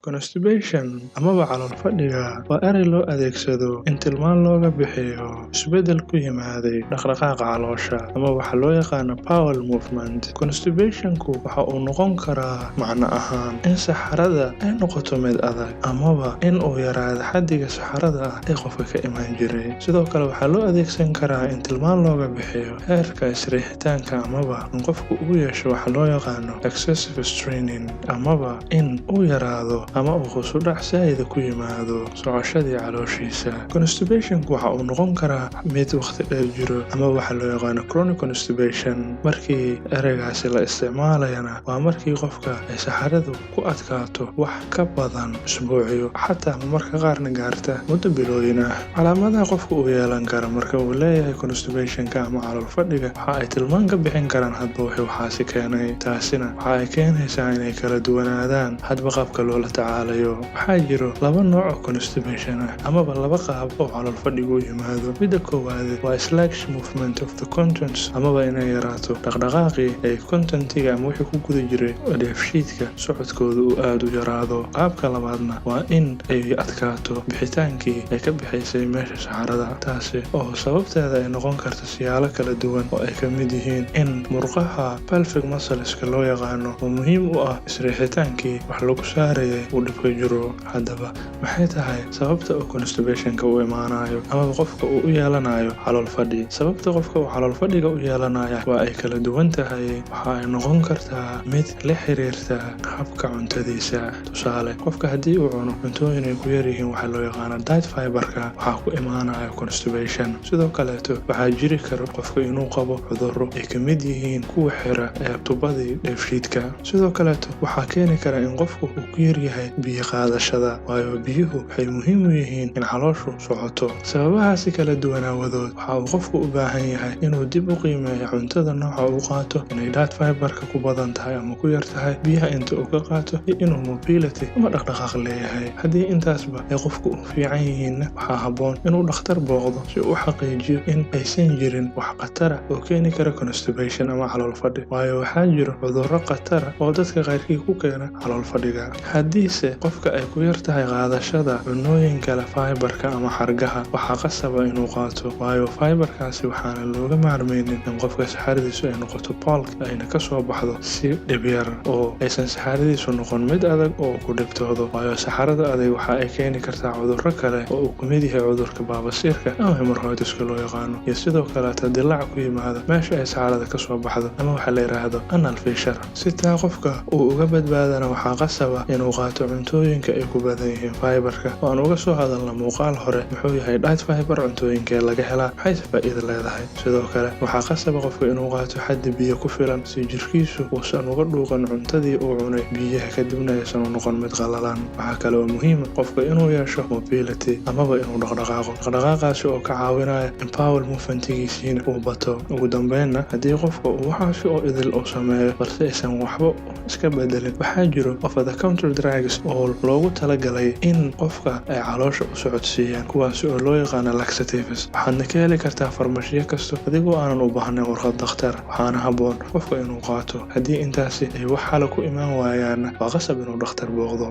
Constipation amaba calool fadhiga waa eray loo adeegsado in tilmaan looga bixiyo isbeddel ku yimaaday dhaqdhaqaaqa caloosha ama waxa loo yaqaano bowel movement. Constipation-ku waxa uu noqon karaa macno ahaan in saxarada ay noqoto mid adag amaba in uu yaraado xaddiga saxarada ah ee qofka ka imaan jiray. Sidoo kale waxaa loo adeegsan karaa in tilmaan looga bixiyo heerka is-riixitaanka amaba in qofku uu yeesho waxa loo yaqaano excessive straining amaba in uu yaraado ama uu hoos u dhac saa'id ku yimaado socoshadii calooshiisa. Constipation-ku waxa uu noqon karaa mid waqti dheer jiro ama waxa loo yaqaano chronic constipation. Markii ereygaasi la isticmaalayana waa markii qofka ay saxaradu ku adkaato wax ka badan usbuucyo, xataa mararka qaarna gaarta muddo bilooyin ah. Calaamadaha qofka uu yeelan karo marka uu leeyahay constipation-ka ama calool fadhiga waxa ay tilmaan ka bixin karaan hadba wixii waxaasi keenay. Taasina waxa ay keenaysaa inay kala duwanaadaan hadba qaabka loola tacaalayo. Waxaa jiro laba nooc oo constipation ah amaba laba qaab oo calool fadhigu u yimaado. Midda koowaad waa sluggish movement of the contents amaba inay yaraato dhaqdhaqaaqii ay contentiga ama wixii ku guda jiray dheefshiidka socodkooda uu aad u yaraado. Qaabka labaadna waa in ay adkaato bixitaankii ay ka bixaysay meesha saxarada, taasi oo sababteeda ay noqon karto siyaalo kala duwan oo ay ka mid yihiin in murqaha pelvic muscles-ka loo yaqaano oo muhiim u ah is-riixitaankii wax lagu saarayay uu dhib ka jiro. Haddaba maxay tahay sababta uu constipation-ka u imaanayo amaba qofka uu u yeelanayo calool fadhi? Sababta qofka uu calool fadhiga u yeelanayo waa ay kala duwan tahay. Waxa ay noqon kartaa mid la xiriirta habka cuntadiisa. Tusaale, qofka haddii uu cuno cuntooyin ay ku yar yihiin waxa loo yaqaano diet fiber-ka waxaa ku imaanaya constipation. Sidoo kaleeto waxaa jiri kara qofka inuu qabo cudurro ay ka mid yihiin kuwa xira ee tubadii dheefshiidka. Sidoo kaleeto waxaa keeni kara in qofku uu ku yar yahay biyo qaadashada, waayo biyuhu waxay muhiim u yihiin in calooshu socoto. Sababahaasi kala duwan aawadood waxa uu qofku u baahan yahay inuu dib u qiimeeyo cuntada nooca uu qaato, inay diet fiber-ka ku badan tahay ama ku yar tahay, biyaha inta uu ka qaato iyo inuu mobility ama dhaqdhaqaaq leeyahay. Haddii intaasba ay qofku u fiican yihiinna waxaa habboon inuu dhakhtar booqdo si uu u xaqiijiyo in aysan jirin wax khatara oo keeni kara constipation ama calool fadhi, waayo waxaa jiro cudurro khatara oo dadka qaarkii ku keena calool fadhiga. Haddiise qofka ay ku yar tahay qaadashada cunnooyinka leh fiber-ka ama xargaha, waxaa qasaba inuu qaato, waayo fiber-kaasi waxaana looga maarmaynin in qofka saxaradiisu ay noqoto bulk ayna ka soo baxdo si dhib yar oo aysan saxaradiisu noqon mid adag oo ku dhibtoodo, waayo saxarada adag waxa ay keeni kartaa cudurro kale oo uu ka mid yahay cudurka baabasiirka ama hemorrhoids-ka loo yaqaano, iyo sidoo kaleeta dillaac ku yimaada meesha ay saxarada ka soo baxdo ama waxa la yiraahdo anal fissure. Si taa qofka uu uga badbaadana waxaa qasaba inuu qaato cuntooyinka ay ku badan yihiin fiber-ka oo aan uga soo hadalna muuqaal hore. Muxuu yahay diet fiber? Cuntooyinkee laga helaa? Maxayse faa'iido leedahay? Sidoo kale waxaa qasaba qofka inuu qaato xaddi biyo ku filan si jirkiisu uusan uga dhuuqan cuntadii uu cunay biyaha kadibna aysan u noqon mid qallalan. Waxaa kale oo muhiim ah qofka inuu yeesho mobility amaba inuu dhaqdhaqaaqo, dhaqdhaqaaqaasi oo ka caawinaya in bowel movement-giisiina uu bato. Ugu dambeynna haddii qofka uu waxaasi oo idil uu sameeyo balse aysan waxba iska bedelin, waxaa jiro over the counter drugs oo loogu talagalay in qofka ay caloosha u socodsiiyaan, kuwaasi oo loo yaqaano laxatives. Waxaadna ka heli kartaa farmashiyo kasta adigoo aanan u baahnayn warqad dhakhtar. Waxaana habboon qofka inuu qaato. Haddii intaasi ay wax xal ku imaan waayaanna waa qasab inuu dhakhtar booqdo.